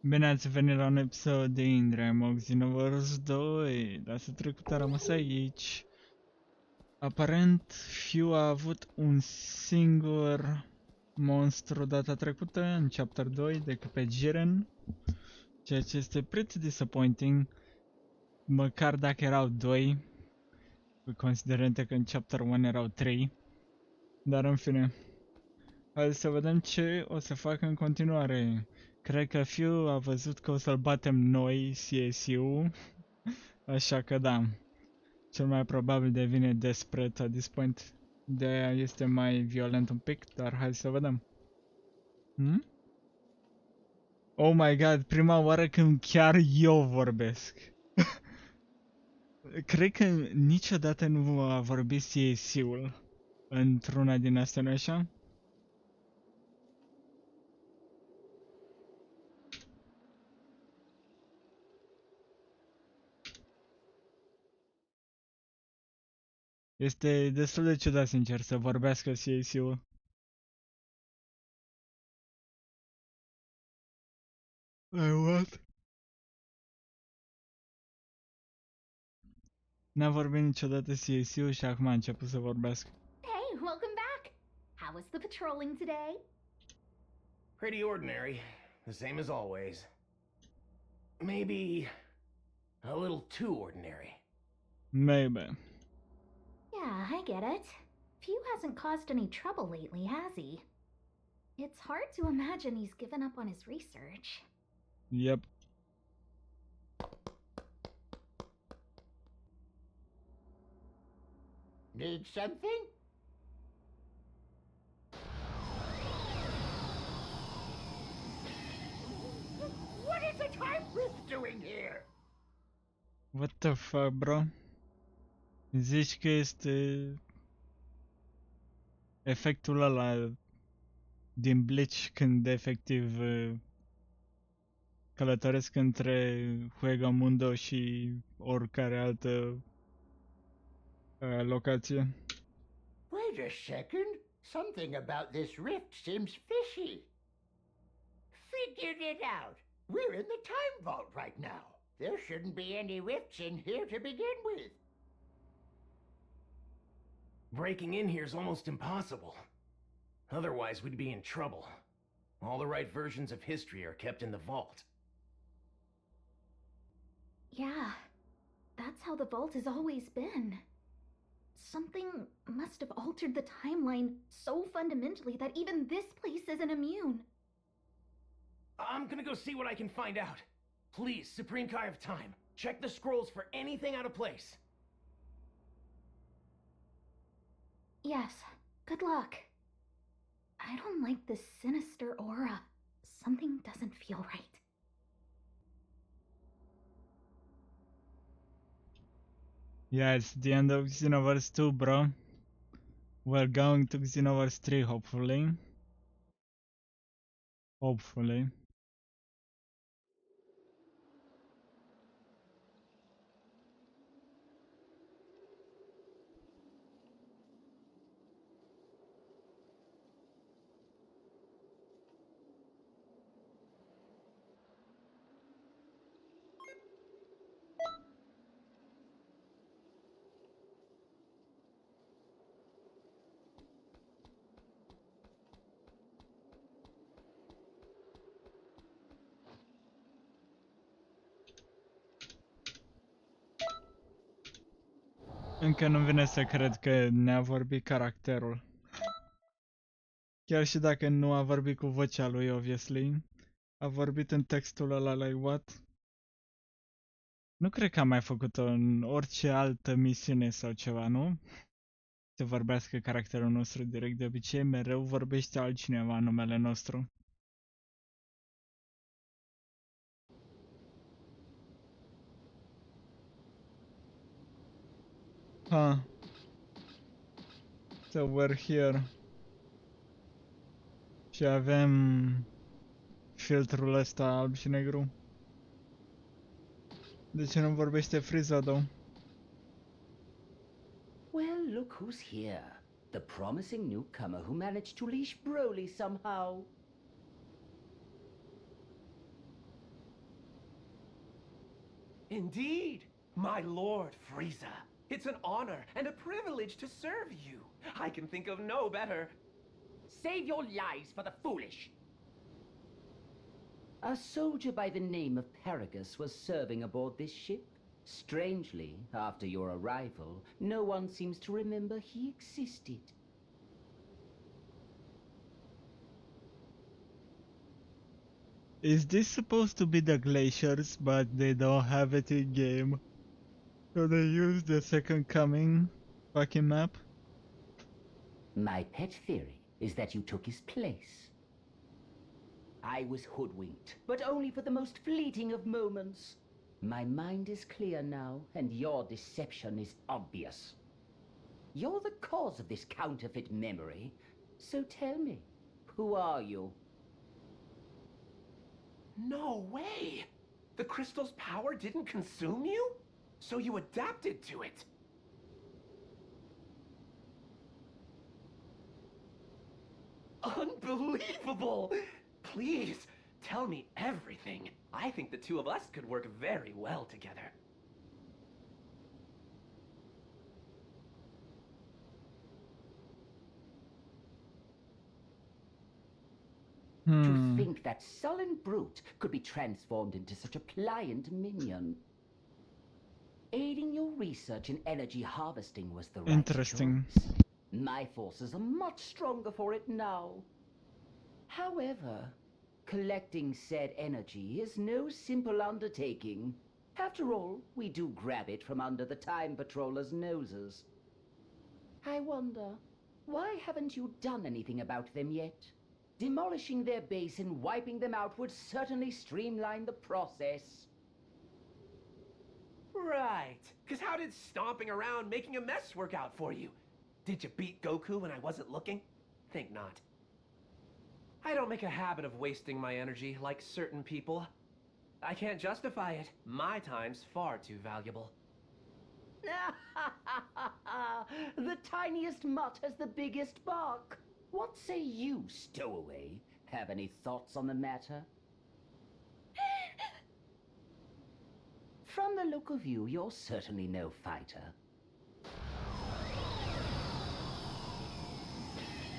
Bine ați venit la un episod de Indremog Xenoverse 2. Data trecută am rămas aici. Aparent, Fiu a avut un singur monstru data trecută, în chapter 2, decât pe Jiren. Ceea ce este pretty disappointing. Măcar dacă erau 2, considerând că în chapter 1 erau 3. Dar în fine. Hai să vedem ce o să facă în continuare. Cred că Fiu a văzut că o să-l batem noi, CSU, așa că da, cel mai probabil devine desperate at this point. De-aia este mai violent un pic, dar hai să vedem. Oh my god, prima oară când chiar eu vorbesc. Cred că niciodată nu a vorbit CSU-ul într-una din astea, nu așa? Este destul de ciudat, sincer, să vorbească CSU-ul. What? N-a vorbit niciodată CSU și acum a început să vorbească. Hey, welcome back! How was the patrolling today? Pretty ordinary, the same as always. Maybe a little too ordinary. Maybe. Yeah, I get it. Few hasn't caused any trouble lately, has he? It's hard to imagine he's given up on his research. Yep. Need something? What is the time rift doing here? What the fuck, bro? Zici că este efectul ăla din Bleach când efectiv călătoresc între Mundo și oricare altă locație. Wait a second. Something about this rift seems fishy. Figured it out. We're in the time vault right now. There shouldn't be any rifts in here to begin with. Breaking in here is almost impossible. Otherwise, we'd be in trouble. All the right versions of history are kept in the vault. Yeah, that's how the vault has always been. Something must have altered the timeline so fundamentally that even this place isn't immune. I'm gonna go see what I can find out. Please, Supreme Kai of Time, check the scrolls for anything out of place. Yes, good luck. I don't like this sinister aura. Something doesn't feel right. Yeah, it's the end of Xenoverse 2, bro. We're going to Xenoverse 3, hopefully. Hopefully. Încă nu vine să cred că ne-a vorbit caracterul. Chiar și dacă nu a vorbit cu vocea lui, obviously. A vorbit în textul ăla, like what? Nu cred că am mai făcut-o în orice altă misiune sau ceva, nu? Să vorbească caracterul nostru direct, de obicei mereu vorbește altcineva în numele nostru. So we're here. Și avem filtrul ăsta alb și negru. De ce nu vorbește Frieza, though? Well, look who's here. The promising newcomer who managed to leash Broly somehow. Indeed, my lord Frieza. It's an honor and a privilege to serve you. I can think of no better. Save your lies for the foolish. A soldier by the name of Paragus was serving aboard this ship. Strangely, after your arrival, no one seems to remember he existed. Is this supposed to be the glaciers, but they don't have it in game? So they use the Second Coming fucking map? My pet theory is that you took his place. I was hoodwinked, but only for the most fleeting of moments. My mind is clear now, and your deception is obvious. You're the cause of this counterfeit memory, so tell me, who are you? No way! The crystal's power didn't consume you? So you adapted to it? Unbelievable! Please, tell me everything. I think the two of us could work very well together. To think that sullen brute could be transformed into such a pliant minion. Aiding your research in energy harvesting was the right Interesting. choice. My forces are much stronger for it now. However, collecting said energy is no simple undertaking. After all, we do grab it from under the Time Patrollers' noses. I wonder, why haven't you done anything about them yet? Demolishing their base and wiping them out would certainly streamline the process. Right. Because how did stomping around making a mess work out for you? Did you beat Goku when I wasn't looking? Think not. I don't make a habit of wasting my energy like certain people. I can't justify it. My time's far too valuable. The tiniest mutt has the biggest bark. What say you, stowaway? Have any thoughts on the matter? From the look of you, you're certainly no fighter.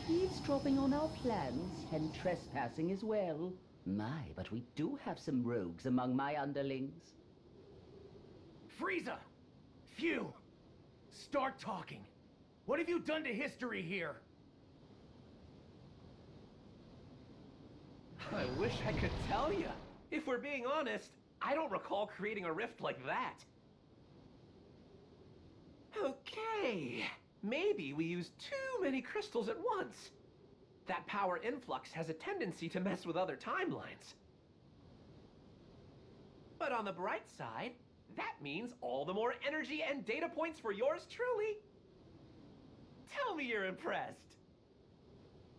Eavesdropping on our plans and trespassing as well. My, but we do have some rogues among my underlings. Frieza! Phew! Start talking. What have you done to history here? I wish I could tell you. If we're being honest, I don't recall creating a rift like that. Okay. Maybe we used too many crystals at once. That power influx has a tendency to mess with other timelines. But on the bright side, that means all the more energy and data points for yours truly. Tell me you're impressed.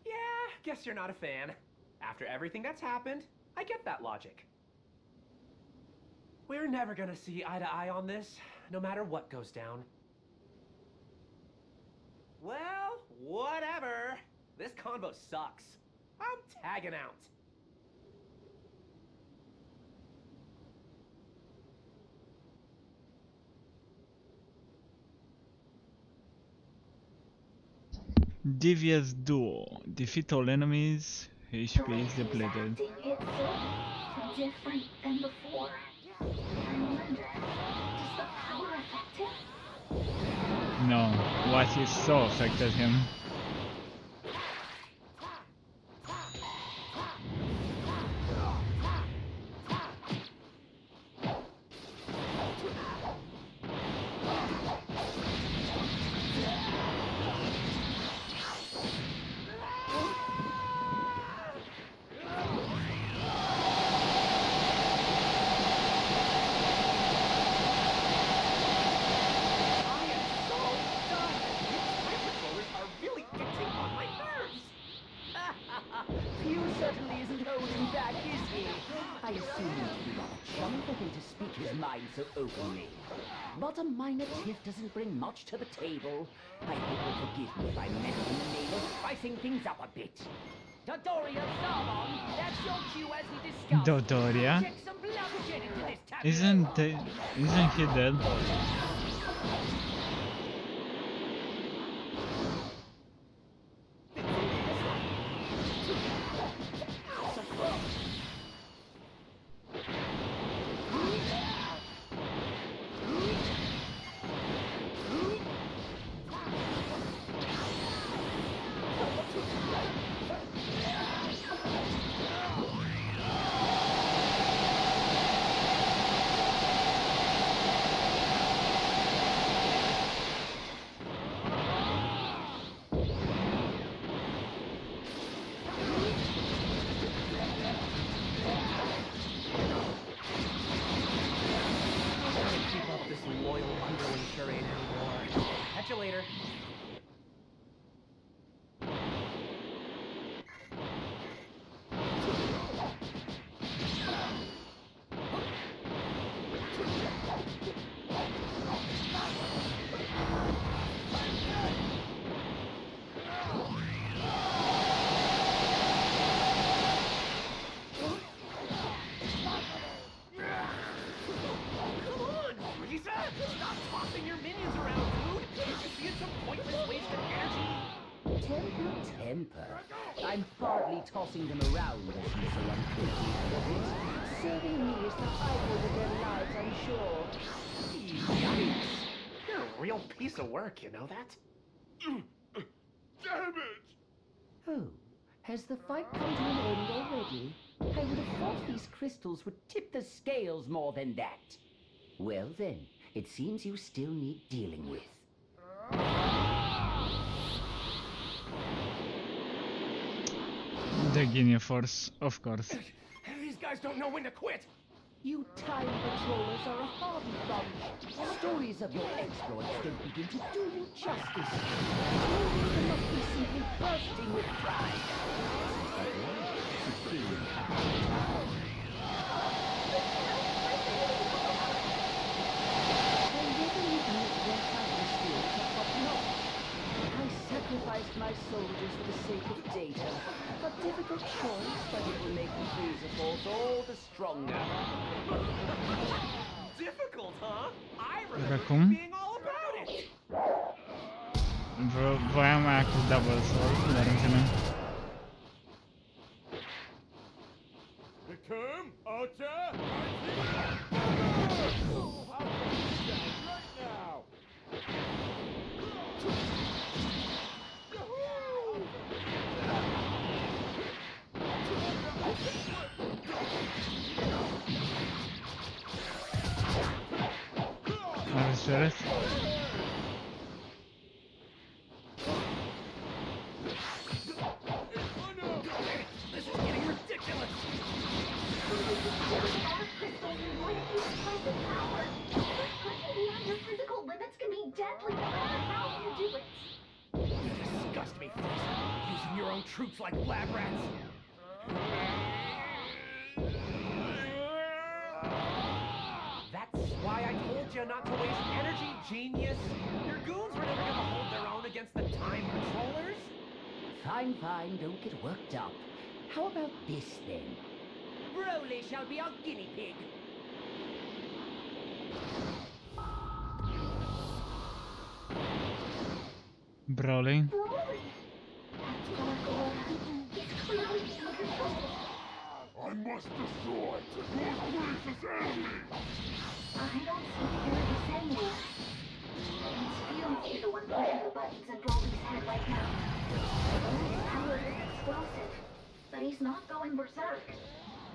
Yeah, guess you're not a fan. After everything that's happened, I get that logic. We're never gonna see eye to eye on this, no matter what goes down. Well, whatever. This convo sucks. I'm tagging out. Devious Duo. Defeat all enemies. HP is depleted. It's so different than before. I wonder, does the power affect him? No, what he saw affected him. Few certainly isn't holding back, is he? I assume it would be rather chummy for him to speak his mind so openly. But a minor tiff doesn't bring much to the table. I hope you'll forgive me if I meddle in the name of spicing things up a bit. Dodoria Salmon, that's your cue as we discuss. Dodoria? Check some bloodshed into this Isn't he dead? Catch you later. I'm hardly tossing them around, as you so unquickly put it. Serving me is the highlight of their lives, I'm sure. Yikes! You're a real piece of work, you know that? Damn it! Oh, has the fight come to an end already? I would have thought these crystals would tip the scales more than that. Well then, it seems you still need dealing with. The Xenoverse, of course. These guys don't know when to quit. You time patrollers are a hardy bunch. Stories of your exploits don't begin to do you justice. You must be simply bursting with pride. Supreme power. And whether you admit their fighting skills are top-notch. I sacrificed my soldiers for the sake of data. A difficult choice, but it will make the freezer force all the stronger. Difficult, huh? I remember Acum? you being all about it. Voiam aia cu double sword, dar în fine. Become Archer! Right now! Înțeles? This is getting ridiculous. Pushing beyond your physical limits can be deadly no matter how you do it. You disgust me, Freezer. Using your own troops like lab rats. That's why I told you not to waste energy, genius. Your goons were never gonna hold their own against the time patrollers. Fine, fine, don't get worked up. How about this then? Broly shall be our guinea pig. Broly. Broly! That's Gargoyle. He's clearly being controlled. I must destroy Lord Freeze's enemy! I don't see Paradis anywhere. It's feels you're the one pushing the buttons in Broly's head right now. His power is explosive, but he's not going berserk.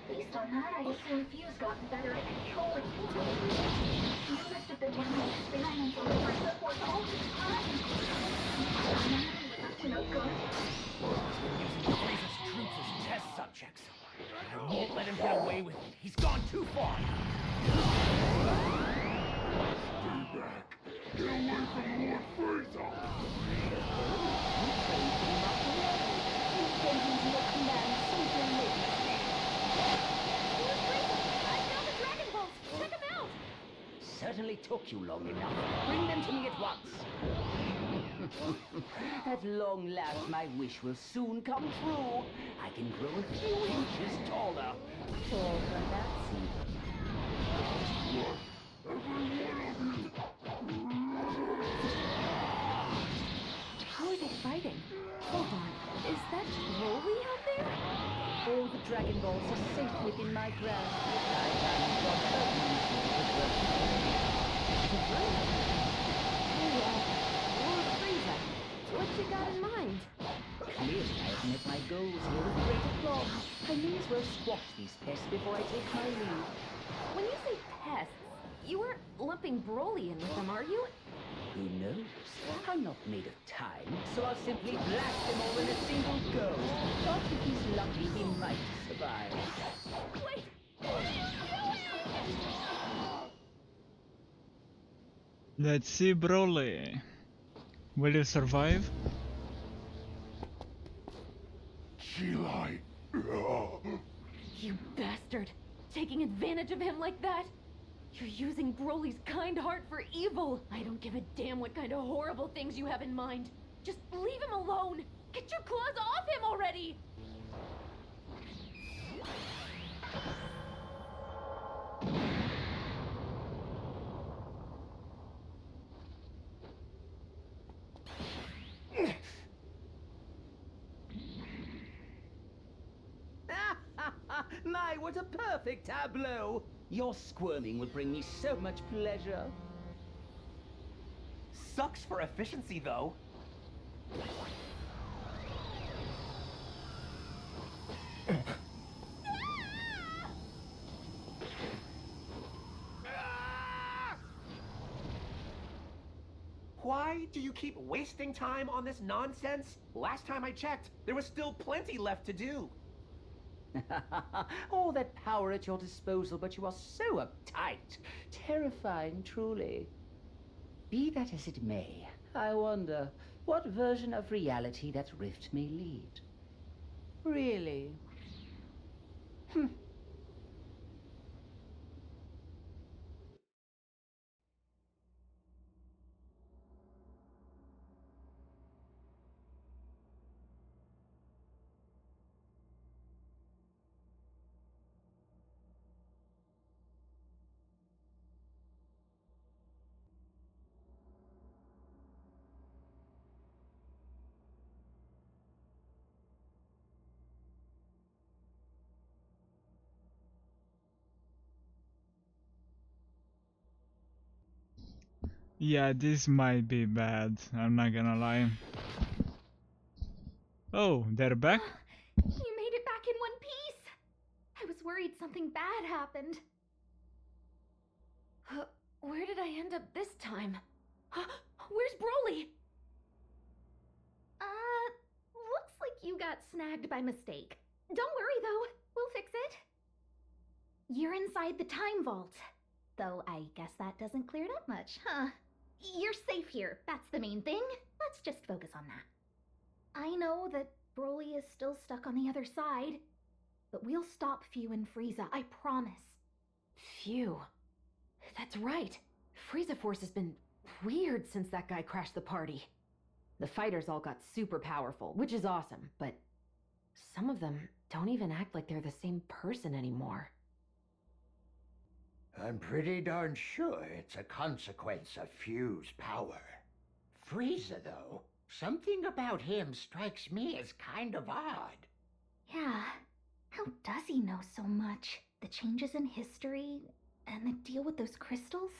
Based on that, I assume Few's gotten better at controlling him. Few must have been running experiments on the Freezer Force all this time. Now he's up to no good. Using Freeze's troops as test subjects. I won't let him get away with it. He's gone too far. Stay back! Get away from Lord Freezer! Certainly took you long enough. Bring them to me at once. At long last, my wish will soon come true. I can grow a few inches taller. Or perhaps even vaults are safe within my grasp. I time for curtains to work. Lord Frieza, what you got in mind? Clearly, I've met my goals here with great aplomb. I may as well squash these pests before I take my leave. When you say pests, you weren't lumping Broly in with them, are you? Who knows? I'm not made of time, so I'll simply blast them all in a single go. But if he's lucky, he might survive. Wait! What are you doing? Let's see, Broly. Will you survive? She lied. You bastard! Taking advantage of him like that? You're using Broly's kind heart for evil! I don't give a damn what kind of horrible things you have in mind. Just leave him alone! Get your claws off him already! My, what a perfect tableau! Your squirming will bring me so much pleasure. Sucks for efficiency, though. Why do you keep wasting time on this nonsense? Last time I checked, there was still plenty left to do. All that power at your disposal, but you are so uptight. Terrifying, truly. Be that as it may, I wonder what version of reality that rift may lead. Really? Yeah, this might be bad, I'm not gonna lie. Oh, they're back? You made it back in one piece! I was worried something bad happened. Where did I end up this time? Where's Broly? Looks like you got snagged by mistake. Don't worry though, we'll fix it. You're inside the time vault. Though I guess that doesn't clear it up much, huh? You're safe here, that's the main thing. Let's just focus on that. I know that Broly is still stuck on the other side, but we'll stop Phew and Frieza, I promise. Phew. That's right. Frieza Force has been weird since that guy crashed the party. The fighters all got super powerful, which is awesome, but some of them don't even act like they're the same person anymore. I'm pretty darn sure it's a consequence of Phew's power. Frieza, though, something about him strikes me as kind of odd. Yeah, how does he know so much? The changes in history, and the deal with those crystals?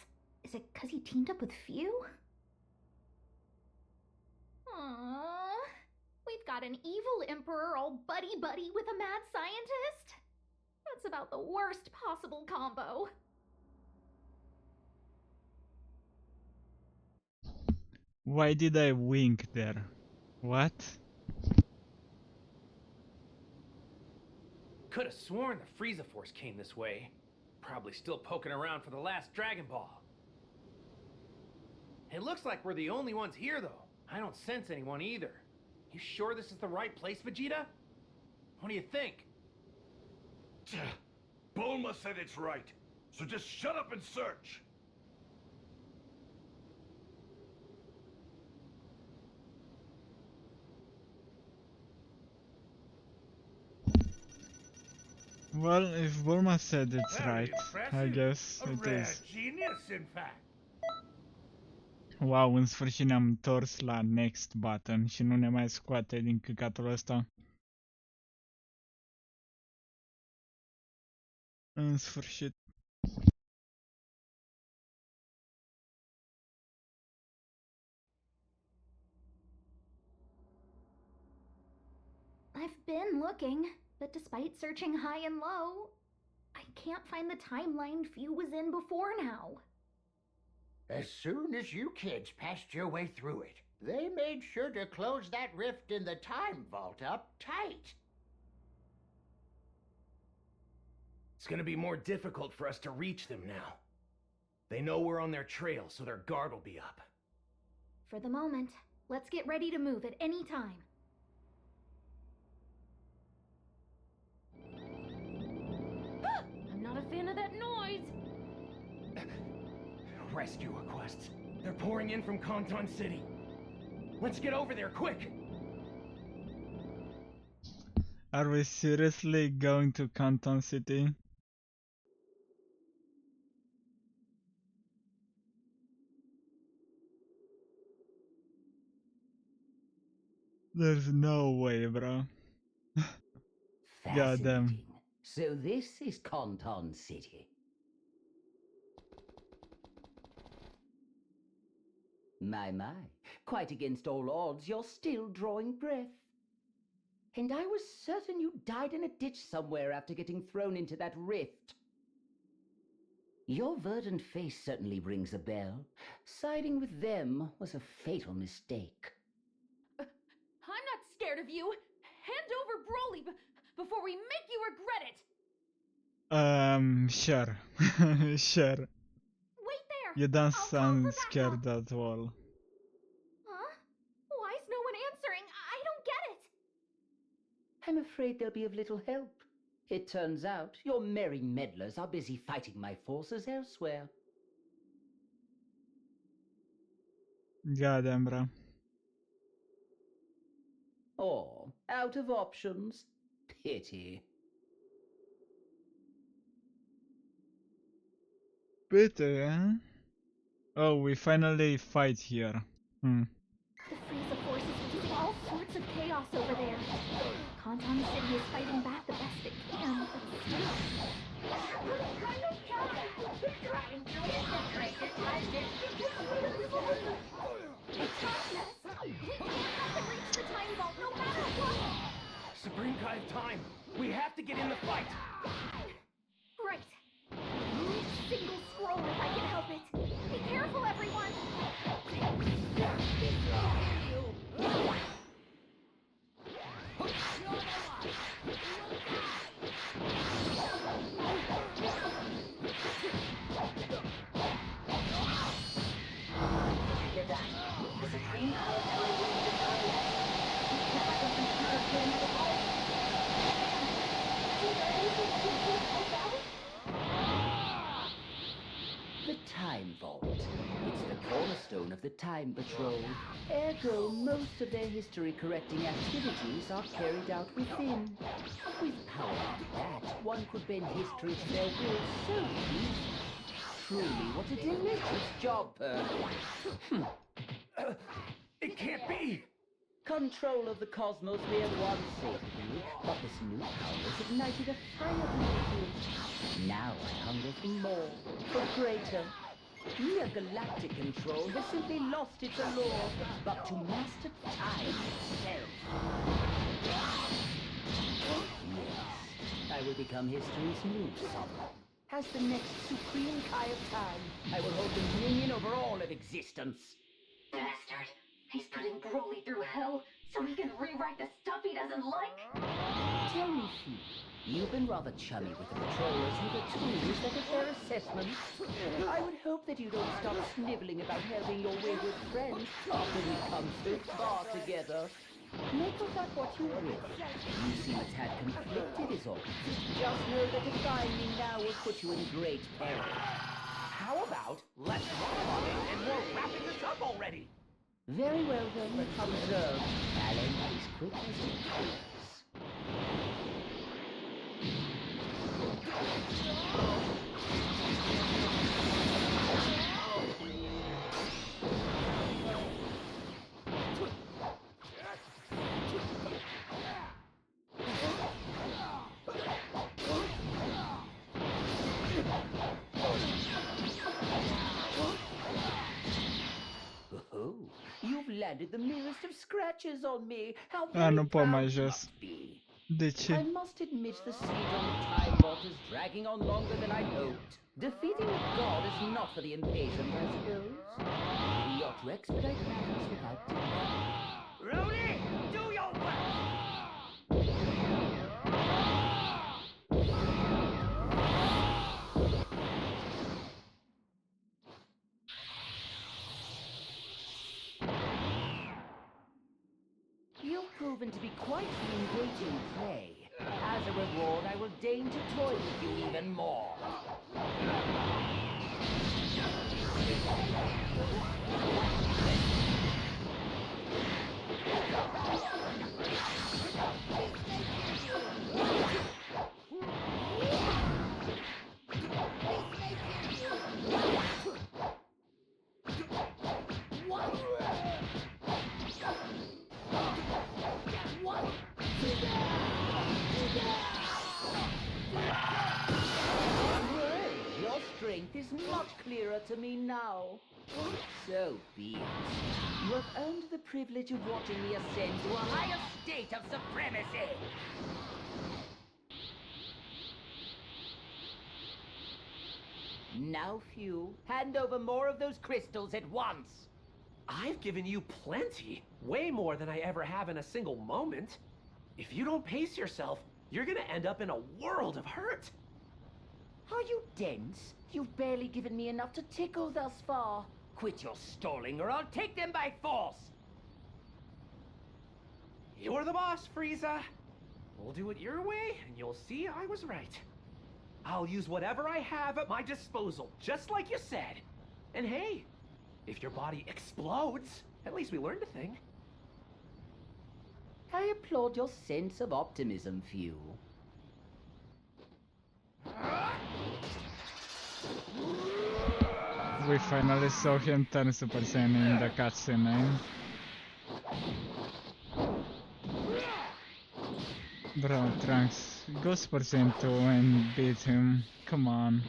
Is it 'cause he teamed up with Phew? Aww, we've got an evil emperor all buddy-buddy with a mad scientist? That's about the worst possible combo. Why did I wink there? What? Could have sworn the Frieza Force came this way. Probably still poking around for the last Dragon Ball. It looks like we're the only ones here, though. I don't sense anyone either. You sure this is the right place, Vegeta? What do you think? Bulma said it's right, so just shut up and search. Well, if Bulma said it's Very right, I impressive. guess A it rare is. genius, in fact. Wow, în sfârșit ne-am întors la next button și nu ne mai scoate din căcatul ăsta. În sfârșit. I've been looking, but despite searching high and low, I can't find the timeline Few was in before now. As soon as you kids passed your way through it, they made sure to close that rift in the time vault up tight. It's gonna be more difficult for us to reach them now. They know we're on their trail, so their guard will be up. For the moment, let's get ready to move at any time. I'm not a fan of that noise. Rescue requests. They're pouring in from Canton City. Let's get over there, quick! Are we seriously going to Canton City? There's no way, bro. God damn. Fascinating. So this is Canton City. My. Quite against all odds, you're still drawing breath. And I was certain you died in a ditch somewhere after getting thrown into that rift. Your verdant face certainly rings a bell. Siding with them was a fatal mistake. I'm not scared of you. Hand over Broly before we make you regret it. Sure. Sure. Wait there! You don't I'll call sound for scared backup. at all. Huh? Why is no one answering? I don't get it! I'm afraid they'll be of little help. It turns out your merry meddlers are busy fighting my forces elsewhere. Goddamn, bro. Or out of options. Pity. Bitter, eh? Oh, we finally fight here. The Frieza force is using all sorts of chaos over there. Canton City is fighting back the best it can, but still. It's madness! We can't have them reach the time vault no matter what! Supreme Kai of Time! We have to get in the fight! Right. Single scroll if I can help it. Be careful, everyone! The Time Vault. It's the cornerstone of the Time Patrol. Ergo, most of their history-correcting activities are carried out within. With power like that, one could bend history to their will so easily. Truly, what a delicious job, It can't be! Control of the cosmos we have once sacred, but this new power has ignited a fire within. Now I hunger for more, for greater. Mere galactic control has simply lost its allure, but to master time itself. Yes, I will become history's new sovereign. As the next supreme Kai of Time, I will hold dominion over all of existence. Bastard! He's putting Broly through hell so he can rewrite the stuff he doesn't like! Tell me, Fu, you've been rather chummy with the patrollers who the tools that are their assessments. I would hope that you don't stop sniveling about helping your wayward friends after we've come so far together. Make of that what you will. You seem a tad conflicted is all. Just know that defying me now will put you in great peril. How about let's roll on it and we're wrapping this up already? Very well then, observe. Balance as quick as it appears. landed the merest of scratches on me. How Ah, very nu pot mai proud you jos. must be. De I ce? must admit the siege on the time vault is dragging on longer than I'd hoped. Defeating a god is not for the impatient, I suppose. We ought to expedite matters without delay. Rudy, do your work! You've proven to be quite the engaging prey. As a reward, I will deign to toy with you even more. Your strength is much clearer to me now. So be it. You have earned the privilege of watching me ascend to a higher state of supremacy. Now, few, hand over more of those crystals at once. I've given you plenty. Way more than I ever have in a single moment. If you don't pace yourself, you're gonna end up in a world of hurt. Are you dense? You've barely given me enough to tickle thus far. Quit your stalling or I'll take them by force. You're the boss, Frieza. We'll do it your way, and you'll see I was right. I'll use whatever I have at my disposal, just like you said. And hey, if your body explodes, at least we learned a thing. I applaud your sense of optimism, Few. We finally saw him turn Super Saiyan in the cutscene. Bro, Trunks, go Super Saiyan 2 and beat him. Come on.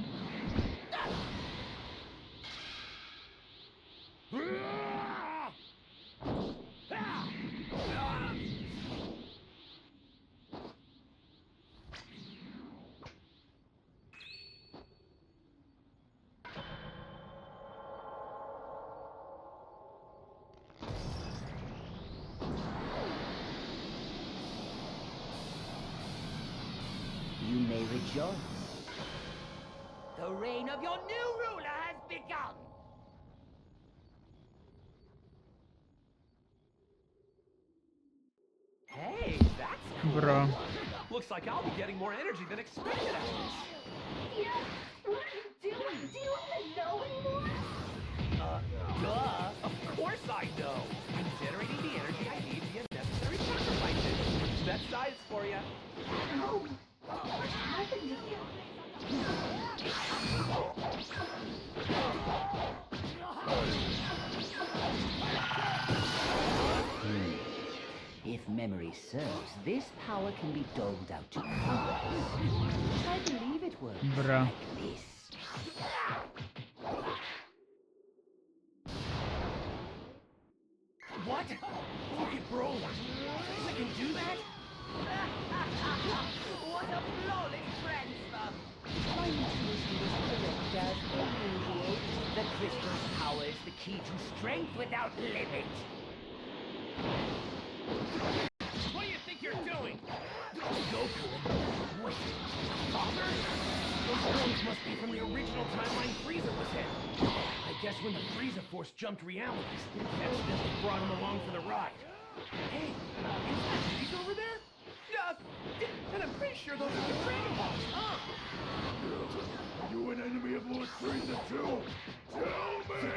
You may rejoice. The reign of your new ruler has begun! Hey, that's cool. Bro. Looks like I'll be getting more energy than expected out of this. Yeah, what are you doing? Do you even know anymore? Duh. Of course I know. I'm generating the energy I need via necessary sacrifices. That size for you. No. What happened to you? If memory serves, this power can be doled out to others. I believe it works Bro. like this. What? Look at bro. Frieza can do that? What a flawless transfer! My intuition was correct as usual. The crystal's power is the key to strength without limit. What do you think you're doing? Goku. Wait, father? Those stones must be from the original timeline Frieza was in. I guess when the Frieza Force jumped realities, it accidentally brought him along for the ride. Hey, is that Frieza over there? Yeah, and I'm pretty sure those are the Dragon Balls, huh? Are you an enemy of Lord Frieza too? Tell me!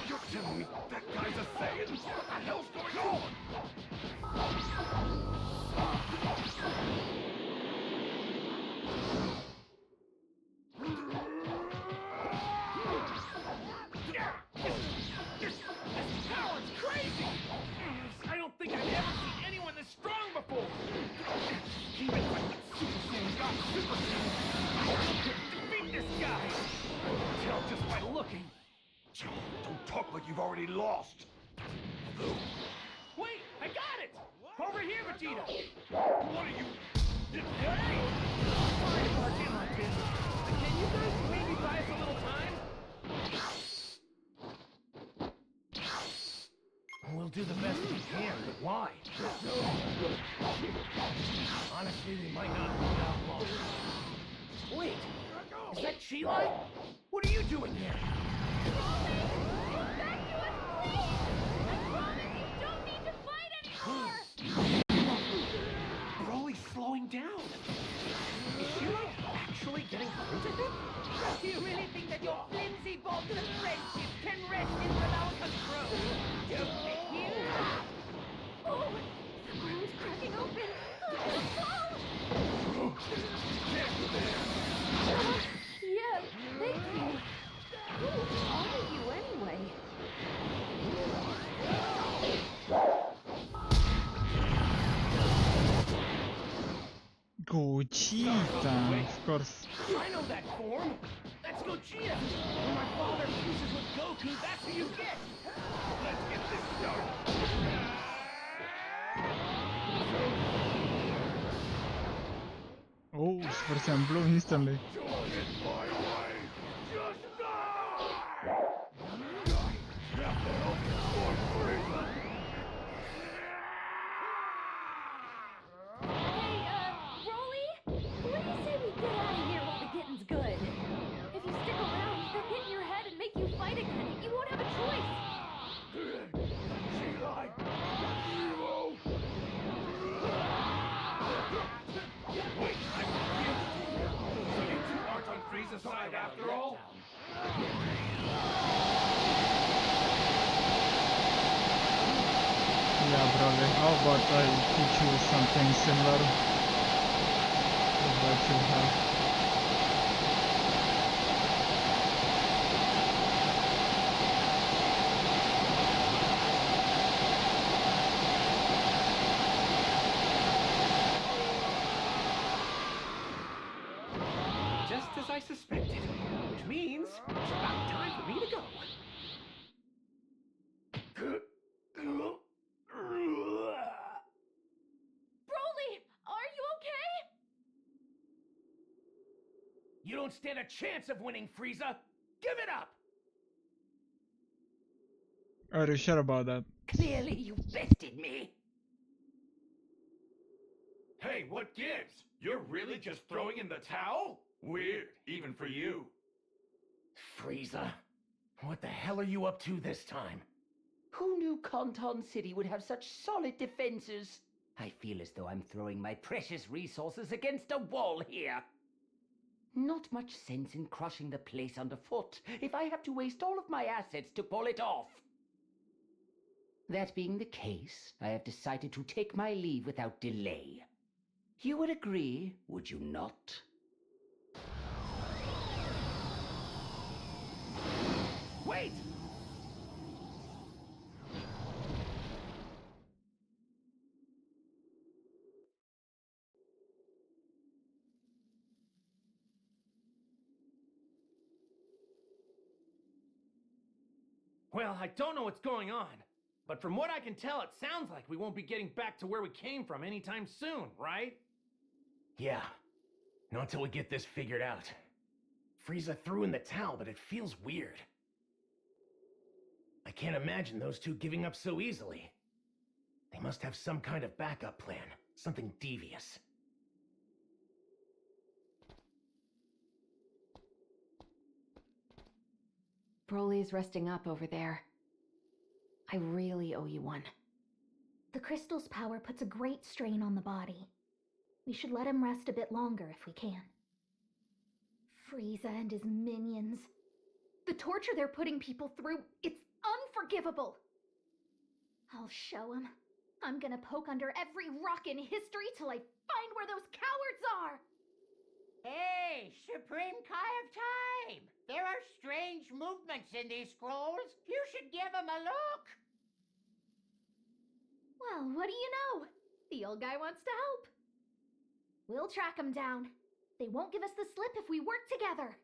You're telling me that guy's a Saiyan? What the hell's going on? This power's crazy! I don't think I've ever seen anyone this strong before! Even if I put Super Saiyan got Super Saiyan, I still couldn't defeat this guy! I can tell just by looking. Don't talk like you've already lost. Wait, I got it! Over here, Vegeta! What are you? Sorry to barge in like this. Can you guys maybe buy us a little time? We'll do the best we can, but why? Honestly, they might not hold out long. Wait, is that Chi-Lai? What are you doing here? Back to us, please! I promise you don't need to fight anymore! Broly's slowing down. Is Chi-Lai actually getting through to him? Do you really think that your flimsy bonds of friendship can rest in without control? Don't make me laugh! Oh, the ground's cracking open! I'm gonna fall! Yeah, thank you. Who are you anyway? Gogeta, of course. I know that form! That's Gogeta! When my father fuses with Goku, that's who you get! Let's get this started. Oh, Super Saiyan Blue instantly. Join in my way. Just die! You have to help me, Lord Frieza. Hey, Broly? What do you say we get out of here while the getting's good? If you stick around, they'll get in your head and make you fight again. You won't have a choice. Chi-Lai, hero. Wait, I'm confused. So you two aren't on Frieza's side after all? Yeah, brother. How about I teach you something similar to what you have? Just as I suspected. Which means it's about time for me to go. Broly, are you okay? You don't stand a chance of winning, Frieza! Give it up! Are you sure about that? Clearly you bested me. Hey, what gives? You're really just throwing in the towel? Weird, even for you. Frieza, what the hell are you up to this time? Who knew Canton City would have such solid defenses? I feel as though I'm throwing my precious resources against a wall here. Not much sense in crushing the place underfoot if I have to waste all of my assets to pull it off. That being the case, I have decided to take my leave without delay. You would agree, would you not? Wait! Well, I don't know what's going on, but from what I can tell, it sounds like we won't be getting back to where we came from anytime soon, right? Yeah. Not until we get this figured out. Frieza threw in the towel, but it feels weird. I can't imagine those two giving up so easily. They must have some kind of backup plan. Something devious. Broly's resting up over there. I really owe you one. The crystal's power puts a great strain on the body. We should let him rest a bit longer if we can. Frieza and his minions. The torture they're putting people through, it's unforgivable. I'll show him. I'm gonna poke under every rock in history till I find where those cowards are! Hey, Supreme Kai of Time! There are strange movements in these scrolls. You should give them a look. Well, what do you know? The old guy wants to help. We'll track him down. They won't give us the slip if we work together.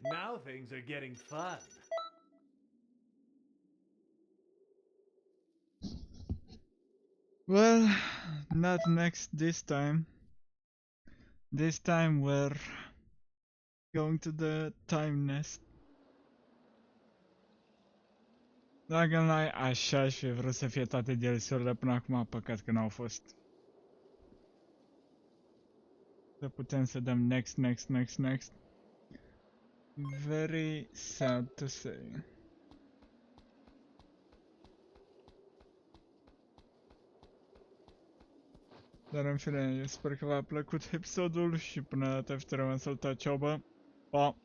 Now things are getting fun. Well, not next this time. This time we're going to the time nest. Dacă n-ai, așa aș fi vrut să fie toate DLC-urile până acum, păcat că n-au fost. Să putem să dăm next, next, next, next. Very sad to say. Dar în fine, eu sper că v-a plăcut episodul și până data viitoare v-am salutat, ceau, bă! Pa!